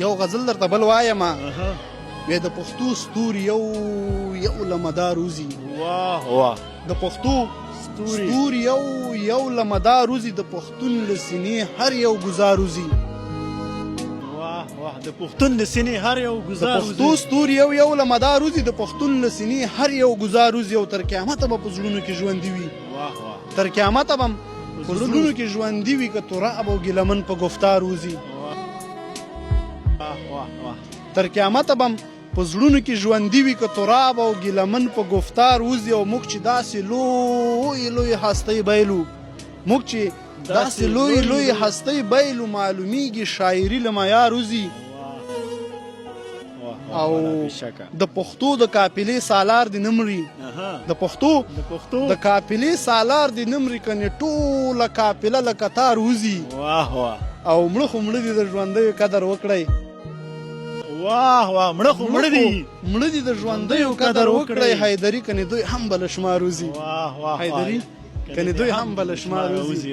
یو غزل درته بل وایم وی د پښتو ستوري یو له مدار وځي. واه واه د پښتو ستوري یو له مدار وځي، د پښتون له سینې هر یو ګزار وځي. واه واه د پښتون له سینې هر یو د ګزار پښتو ستوري یو له مدار وځي، د پښتون له سینې هر یو ګزار وځي او تر قیامته به په زړونو کې ژوندي وي. واه واه تر قیامته به په زړونو کې ژوندي وي، که تراب او ګیلمن په گفتار وځي. واه واه واه تر قیامته به په زړونو کې ژوندي وي، که تراب او ګیلمن په گفتار وځي. او موږ چې داسې لوی هستۍ بایلو، موږ چې داسې لوی هستۍ بایلو، معلومیږي شاعري له معیار وځي. او د پښتو د قافلې سالار دې نه مري، د پښتو د قافلې سالار دې نه مري، کنې ټوله قافله له قطار وځي. واه واه او مړه خو مړه دي، د ژوندیو قدر وکړئ. واه واه مړه خو مړه دي، د ژوندیو قدر وکړئ. حیدري کنې دوی هم به له شمار وځي. واه واه حیدري کنې دوی هم به له شمار وځي.